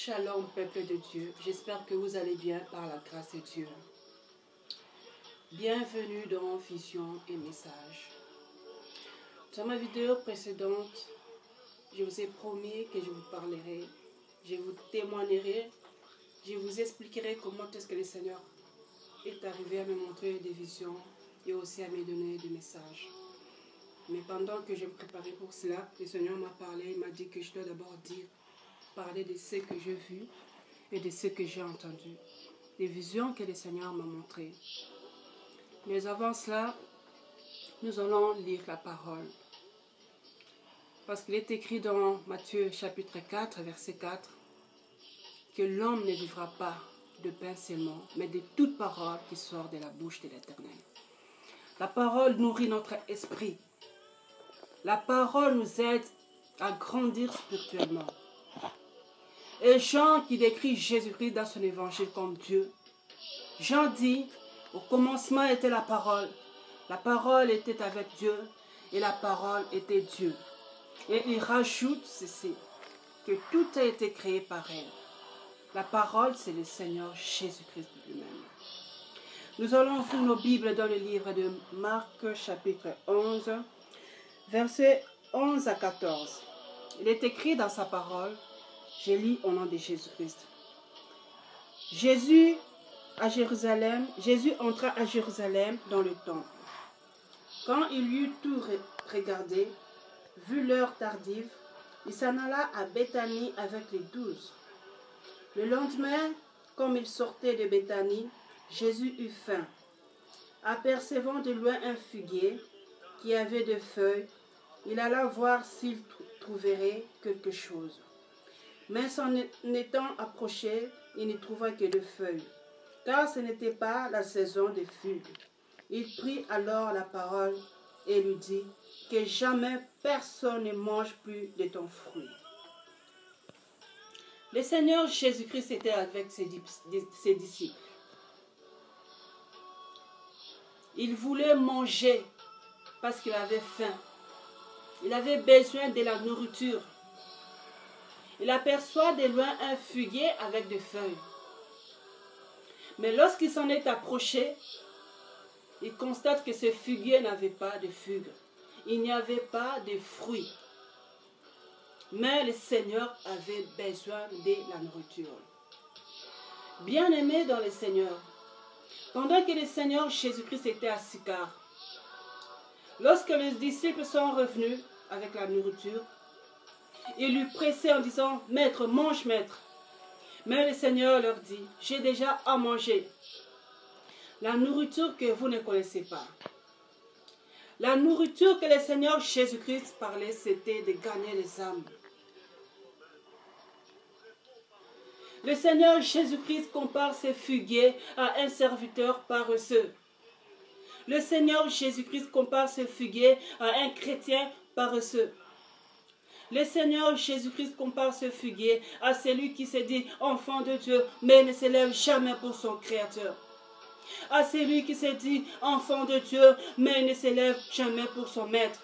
Shalom, peuple de Dieu. J'espère que vous allez bien par la grâce de Dieu. Bienvenue dans Vision et Message. Dans ma vidéo précédente, je vous ai promis que je vous parlerai, je vous témoignerai, je vous expliquerai comment est-ce que le Seigneur est arrivé à me montrer des visions et aussi à me donner des messages. Mais pendant que je préparais pour cela, le Seigneur m'a parlé, il m'a dit que je dois d'abord parler de ce que j'ai vu et de ce que j'ai entendu, des visions que le Seigneur m'a montrées. Mais avant cela, nous allons lire la parole. Parce qu'il est écrit dans Matthieu chapitre 4, verset 4, que l'homme ne vivra pas de pain seulement, mais de toute parole qui sort de la bouche de l'Éternel. La parole nourrit notre esprit. La parole nous aide à grandir spirituellement. Et Jean qui décrit Jésus-Christ dans son évangile comme Dieu, Jean dit, au commencement était la parole était avec Dieu et la parole était Dieu. Et il rajoute ceci, que tout a été créé par elle. La parole, c'est le Seigneur Jésus-Christ lui-même. Nous allons ouvrir nos Bibles dans le livre de Marc chapitre 11, versets 11 à 14. Il est écrit dans sa parole, je lis au nom de Jésus-Christ. Jésus entra à Jérusalem dans le temple. Quand il eut tout regardé, vu l'heure tardive, il s'en alla à Béthanie avec les 12. Le lendemain, comme il sortait de Béthanie, Jésus eut faim. Apercevant de loin un figuier qui avait des feuilles, il alla voir s'il trouverait quelque chose. Mais s'en étant approché, il n'y trouva que des feuilles, car ce n'était pas la saison des figues. Il prit alors la parole et lui dit, que jamais personne ne mange plus de ton fruit. Le Seigneur Jésus-Christ était avec ses disciples. Il voulait manger parce qu'il avait faim. Il avait besoin de la nourriture. Il aperçoit de loin un figuier avec des feuilles. Mais lorsqu'il s'en est approché, il constate que ce figuier n'avait pas de figues. Il n'y avait pas de fruits. Mais le Seigneur avait besoin de la nourriture. Bien-aimés dans le Seigneur, pendant que le Seigneur Jésus-Christ était à Sychar, lorsque les disciples sont revenus avec la nourriture, ils lui pressaient en disant, « Maître, mange, maître. » Mais le Seigneur leur dit, « J'ai déjà à manger. » La nourriture que vous ne connaissez pas. La nourriture que le Seigneur Jésus-Christ parlait, c'était de gagner les âmes. Le Seigneur Jésus-Christ compare ce figuier à un serviteur paresseux. Le Seigneur Jésus-Christ compare ce figuier à un chrétien paresseux. Le Seigneur Jésus-Christ compare ce figuier à celui qui se dit enfant de Dieu, mais ne se lève jamais pour son Créateur. À celui qui se dit enfant de Dieu, mais ne se lève jamais pour son maître.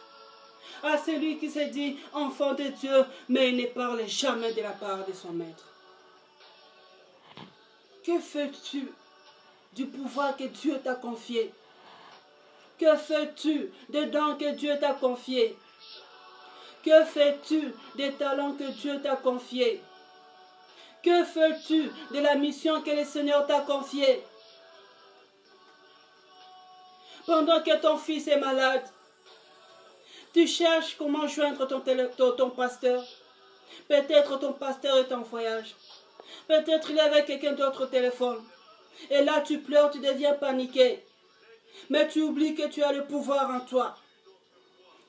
À celui qui se dit enfant de Dieu, mais ne parle jamais de la part de son maître. Que fais-tu du pouvoir que Dieu t'a confié? Que fais-tu des dons que Dieu t'a confiés? Que fais-tu des talents que Dieu t'a confiés? Que fais-tu de la mission que le Seigneur t'a confiée? Pendant que ton fils est malade, tu cherches comment joindre ton pasteur. Peut-être ton pasteur est en voyage. Peut-être il est avec quelqu'un d'autre au téléphone. Et là tu pleures, tu deviens paniqué. Mais tu oublies que tu as le pouvoir en toi.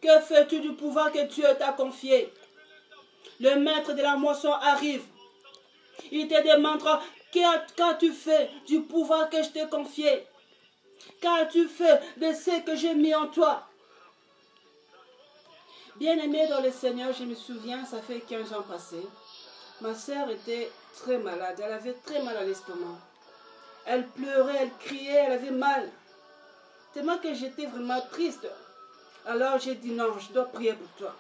Que fais-tu du pouvoir que Dieu t'a confié? Le maître de la moisson arrive. Il te demandera, qu'as-tu fait du pouvoir que je t'ai confié? Qu'as-tu fait de ce que j'ai mis en toi? Bien-aimé dans le Seigneur, je me souviens, ça fait 15 ans passés. Ma sœur était très malade. Elle avait très mal à l'estomac. Elle pleurait, elle criait, elle avait mal. Tellement que j'étais vraiment triste. Alors j'ai dit non, je dois prier pour toi.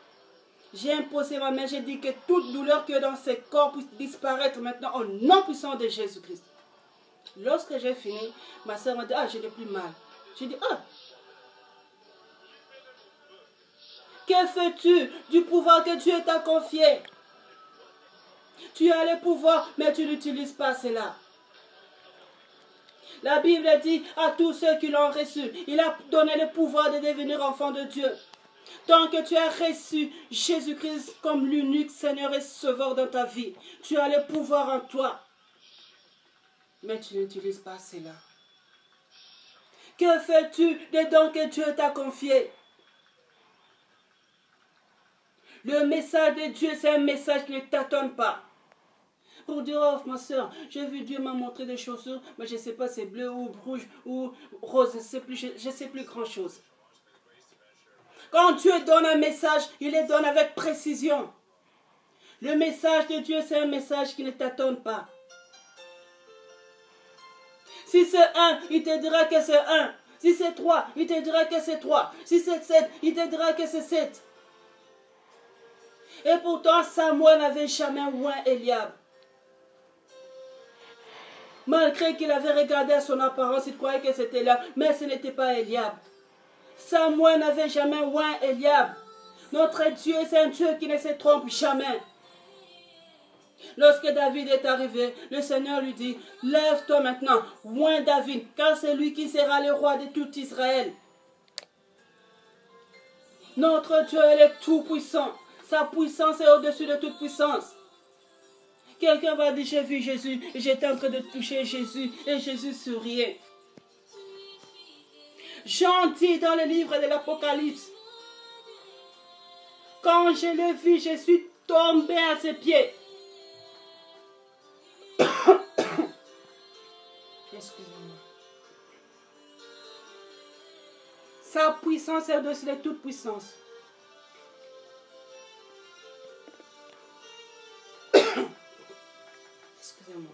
J'ai imposé ma main, j'ai dit que toute douleur qui est dans ce corps puisse disparaître maintenant au nom puissant de Jésus-Christ. Lorsque j'ai fini, ma soeur m'a dit, ah, je n'ai plus mal. J'ai dit, ah, que fais-tu du pouvoir que Dieu t'a confié? Tu as le pouvoir, mais tu n'utilises pas cela. La Bible dit à tous ceux qui l'ont reçu, il a donné le pouvoir de devenir enfant de Dieu. Tant que tu as reçu Jésus-Christ comme l'unique Seigneur et Sauveur dans ta vie, tu as le pouvoir en toi. Mais tu n'utilises pas cela. Que fais-tu des dons que Dieu t'a confiés? Le message de Dieu, c'est un message qui ne t'attend pas. Pour dire, oh ma soeur, j'ai vu Dieu m'a montré des chaussures, mais je ne sais pas c'est bleu ou rouge ou rose, je ne sais plus grand chose. Quand Dieu donne un message, il le donne avec précision. Le message de Dieu, c'est un message qui ne t'attend pas. Si c'est 1, il te dira que c'est 1. Si c'est 3, il te dira que c'est 3. Si c'est 7, il te dira que c'est 7. Et pourtant, Samuel n'avait jamais oint Eliab. Malgré qu'il avait regardé à son apparence, il croyait que c'était Eliab, mais ce n'était pas Eliab. Samuel n'avait jamais oint Eliab. Notre Dieu, c'est un Dieu qui ne se trompe jamais. Lorsque David est arrivé, le Seigneur lui dit, lève-toi maintenant, oins David, car c'est lui qui sera le roi de tout Israël. Notre Dieu, il est tout puissant. Sa puissance est au-dessus de toute puissance. Quelqu'un va dire, j'ai vu Jésus, et j'étais en train de toucher Jésus, et Jésus souriait. Jean dit dans le livre de l'Apocalypse, quand je l'ai vu, je suis tombé à ses pieds. Excusez-moi. Sa puissance est au-dessus de toute puissance. Excusez-moi.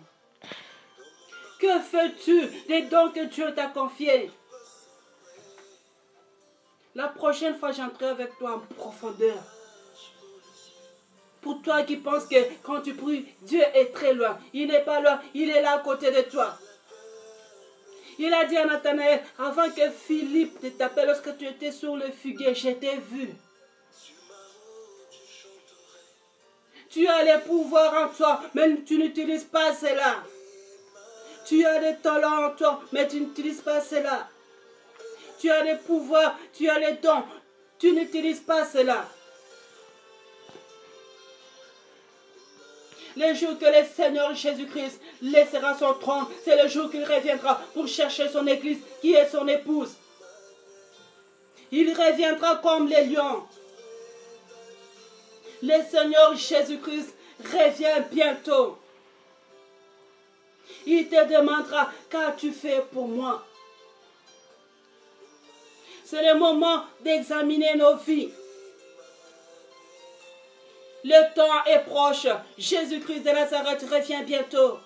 Que fais-tu des dons que Dieu t'a confiés? La prochaine fois, j'entrerai avec toi en profondeur. Pour toi qui penses que quand tu pries, Dieu est très loin. Il n'est pas loin, il est là à côté de toi. Il a dit à Nathanaël, avant que Philippe t'appelle, lorsque tu étais sur le figuier, je t'ai vu. Tu as les pouvoirs en toi, mais tu n'utilises pas cela. Tu as des talents en toi, mais tu n'utilises pas cela. Tu as des pouvoirs, tu as les dons, tu n'utilises pas cela. Le jour que le Seigneur Jésus-Christ laissera son trône, c'est le jour qu'il reviendra pour chercher son église qui est son épouse. Il reviendra comme les lions. Le Seigneur Jésus-Christ revient bientôt. Il te demandera, qu'as-tu fait pour moi? C'est le moment d'examiner nos vies. Le temps est proche. Jésus-Christ de Nazareth revient bientôt.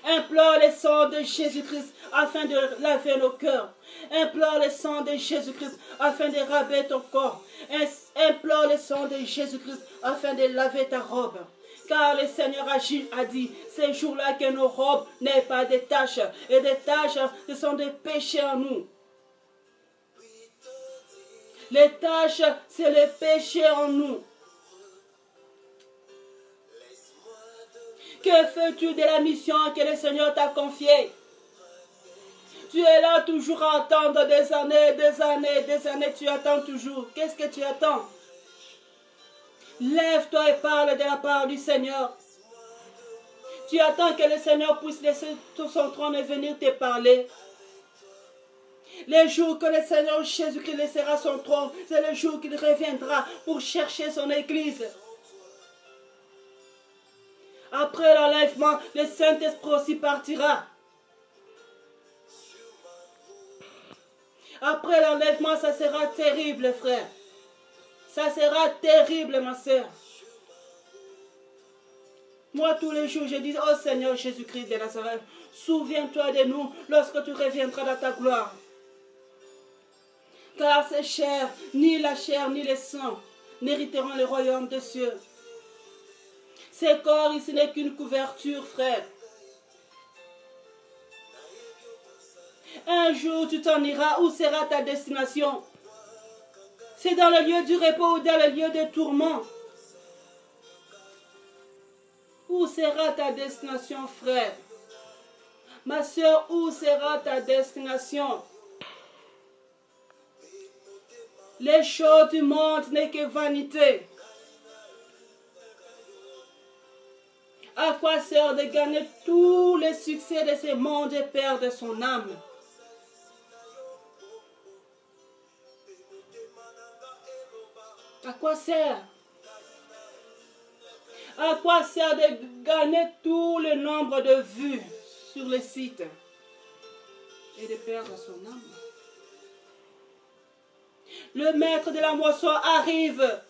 Implore le sang de Jésus-Christ afin de laver nos cœurs. Implore le sang de Jésus-Christ afin de raber ton corps. Implore le sang de Jésus-Christ afin de laver ta robe. Car le Seigneur a dit, ces jours-là que nos robes n'aient pas de taches. Et des taches, ce sont des péchés en nous. Les taches, c'est le péché en nous. Que fais-tu de la mission que le Seigneur t'a confiée? Tu es là toujours à attendre des années, tu attends toujours. Qu'est-ce que tu attends? Lève-toi et parle de la part du Seigneur. Tu attends que le Seigneur puisse laisser tout son trône et venir te parler. Le jour que le Seigneur Jésus-Christ laissera son trône, c'est le jour qu'il reviendra pour chercher son église. Après l'enlèvement, le Saint-Esprit aussi partira. Après l'enlèvement, ça sera terrible, frère. Ça sera terrible, ma soeur. Moi, tous les jours, je dis, oh Seigneur Jésus-Christ de Nazareth, souviens-toi de nous lorsque tu reviendras dans ta gloire. car c'est cher, ni la chair ni le sang n'hériteront le royaume des cieux. Ces corps ici n'est qu'une couverture, frère. Un jour tu t'en iras, où sera ta destination? C'est dans le lieu du repos ou dans le lieu des tourments? Où sera ta destination, frère? Ma soeur, où sera ta destination? Les choses du monde n'est que vanité. À quoi sert de gagner tous les succès de ce monde et perdre son âme? À quoi sert? À quoi sert de gagner tout le nombre de vues sur le site et de perdre son âme? Le maître de la moisson arrive.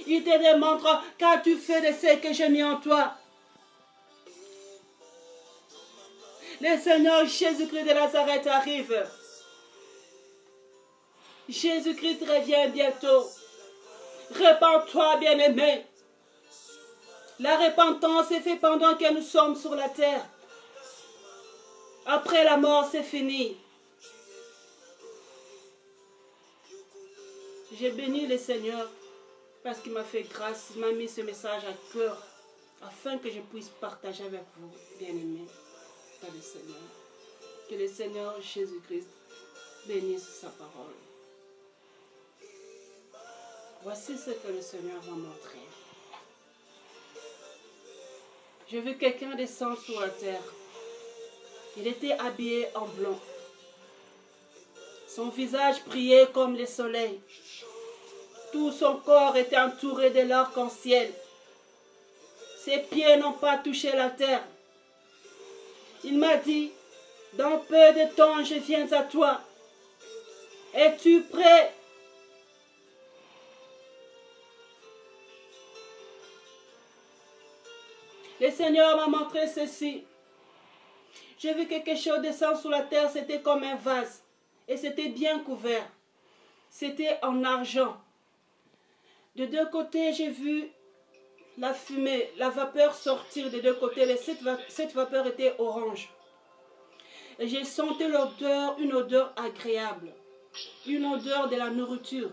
Il te demandera, qu'as-tu fait de ce que j'ai mis en toi? Le Seigneur Jésus-Christ de Nazareth arrive. Jésus-Christ revient bientôt. Répands-toi, bien-aimé. La repentance est faite pendant que nous sommes sur la terre. Après la mort, c'est fini. J'ai béni le Seigneur parce qu'il m'a fait grâce, il m'a mis ce message à cœur afin que je puisse partager avec vous, bien-aimés, par le Seigneur. Que le Seigneur Jésus-Christ bénisse sa parole. Voici ce que le Seigneur m'a montré. J'ai vu quelqu'un descendre sur la terre. Il était habillé en blanc. Son visage brillait comme le soleil. Tout son corps était entouré de l'arc-en-ciel. Ses pieds n'ont pas touché la terre. Il m'a dit, dans peu de temps je viens à toi. Es-tu prêt? Le Seigneur m'a montré ceci. J'ai vu quelque chose descendre sur la terre, c'était comme un vase. Et c'était bien couvert. C'était en argent. De deux côtés, j'ai vu la fumée, la vapeur sortir des deux côtés. Cette vapeur était orange. Et j'ai senti l'odeur, une odeur agréable. Une odeur de la nourriture.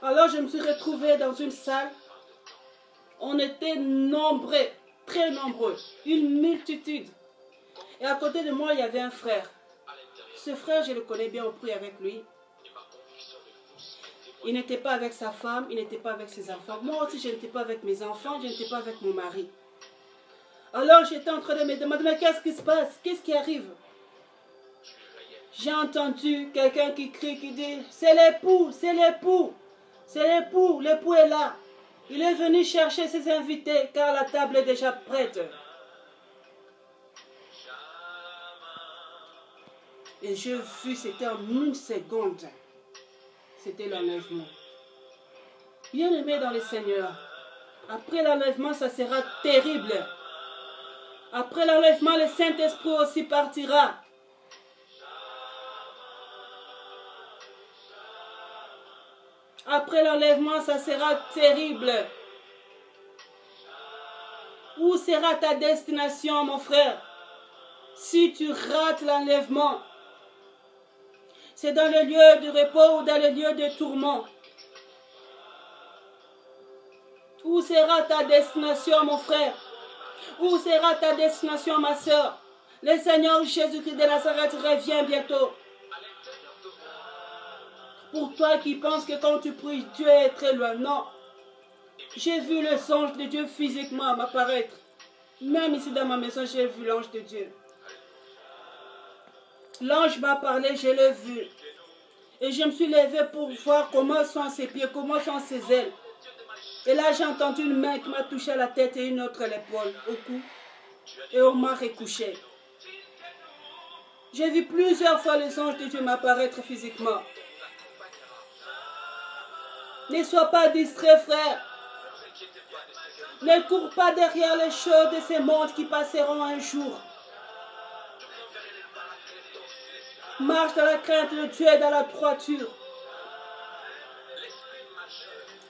Alors je me suis retrouvée dans une salle. On était nombreux, très nombreux, une multitude. Et à côté de moi, il y avait un frère. Ce frère, je le connais bien, on prie avec lui. Il n'était pas avec sa femme, il n'était pas avec ses enfants. Moi aussi, je n'étais pas avec mes enfants, je n'étais pas avec mon mari. Alors j'étais en train de me demander, mais qu'est-ce qui se passe? Qu'est-ce qui arrive? J'ai entendu quelqu'un qui crie, qui dit, c'est l'époux, c'est l'époux, c'est l'époux, l'époux est là. Il est venu chercher ses invités car la table est déjà prête. Et je vis, c'était en une seconde. C'était l'enlèvement. Bien-aimé dans le Seigneur, après l'enlèvement, ça sera terrible. Après l'enlèvement, le Saint-Esprit aussi partira. Après l'enlèvement, ça sera terrible. Où sera ta destination, mon frère? Si tu rates l'enlèvement, c'est dans le lieu du repos ou dans le lieu de tourment. Où sera ta destination, mon frère? Où sera ta destination, ma soeur? Le Seigneur Jésus-Christ de Nazareth revient bientôt. Pour toi qui penses que quand tu pries, Dieu est très loin. Non. J'ai vu le songe de Dieu physiquement m'apparaître. Même ici dans ma maison, j'ai vu l'ange de Dieu. L'ange m'a parlé, je l'ai vu. Et je me suis levée pour voir comment sont ses pieds, comment sont ses ailes. Et là, j'ai entendu une main qui m'a touché à la tête et une autre à l'épaule, au cou. Et on m'a recouché. J'ai vu plusieurs fois les anges de Dieu m'apparaître physiquement. Ne sois pas distrait, frère. Ne cours pas derrière les choses de ces mondes qui passeront un jour. Marche dans la crainte de Dieu et dans la droiture.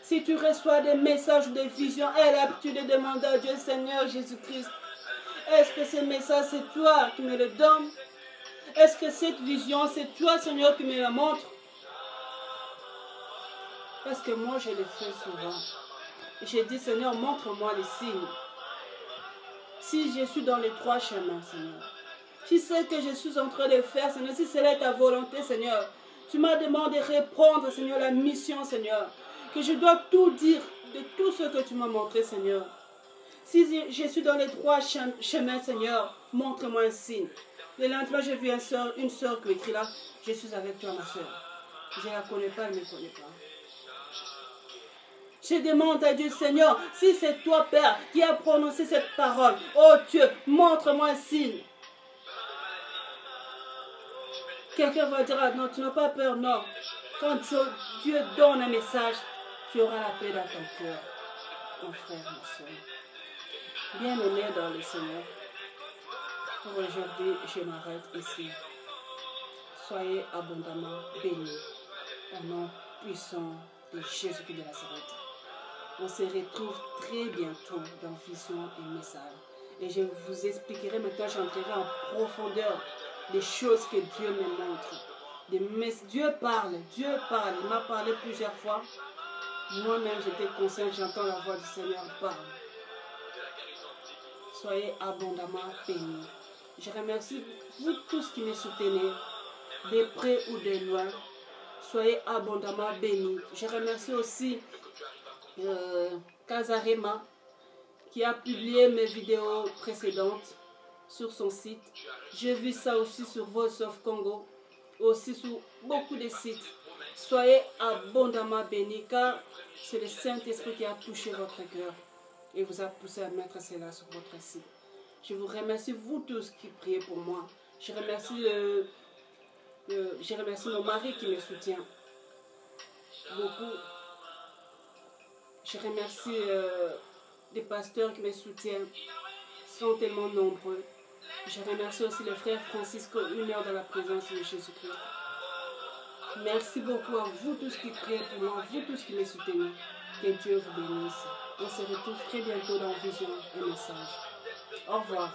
Si tu reçois des messages ou des visions, aie l'habitude de demander à Dieu, Seigneur Jésus-Christ, est-ce que ces messages, c'est toi qui me le donnes? Est-ce que cette vision, c'est toi, Seigneur, qui me la montre? Parce que moi, je le fais souvent. J'ai dit, Seigneur, montre-moi les signes. Si je suis dans les trois chemins, Seigneur. Si c'est que je suis en train de faire, Seigneur, si c'est ta volonté, Seigneur. Tu m'as demandé de répondre, Seigneur, la mission, Seigneur. Que je dois tout dire de tout ce que tu m'as montré, Seigneur. Si je suis dans les trois chemins, Seigneur, montre-moi un signe. Le lendemain, j'ai vu une soeur qui écrit là, je suis avec toi, ma soeur. Je ne la connais pas, elle ne me connaît pas. Je demande à Dieu, Seigneur, si c'est toi, Père, qui a prononcé cette parole, oh Dieu, montre-moi un signe. Quelqu'un va dire, ah, non, tu n'as pas peur, non. Quand Dieu donne un message, tu auras la paix dans ton cœur, mon frère, ma soeur. Bien-aimé dans le Seigneur, pour aujourd'hui, je m'arrête ici. Soyez abondamment bénis au nom puissant de Jésus-Christ de Nazareth. On se retrouve très bientôt dans Vision et Message. Et je vous expliquerai maintenant, j'entrerai en profondeur des choses que Dieu me montre. Dieu parle, il m'a parlé plusieurs fois. Moi-même, j'étais consciente, j'entends la voix du Seigneur parle. Soyez abondamment bénis. Je remercie vous tous qui me soutenez, de près ou de loin. Soyez abondamment bénis. Je remercie aussi Kazarema qui a publié mes vidéos précédentes sur son site. J'ai vu ça aussi sur Voice of Congo, aussi sur beaucoup de sites. Soyez abondamment bénis car c'est le Saint-Esprit qui a touché votre cœur et vous a poussé à mettre cela sur votre site. Je vous remercie vous tous qui priez pour moi. Je remercie mon mari qui me soutient beaucoup. Je remercie les pasteurs qui me soutiennent. Ils sont tellement nombreux. Je remercie aussi le frère Francisco, une heure dans la présence de Jésus-Christ. Merci beaucoup à vous tous qui priez pour moi, vous tous qui me soutenez. Que Dieu vous bénisse. On se retrouve très bientôt dans Vision et Message. Au revoir.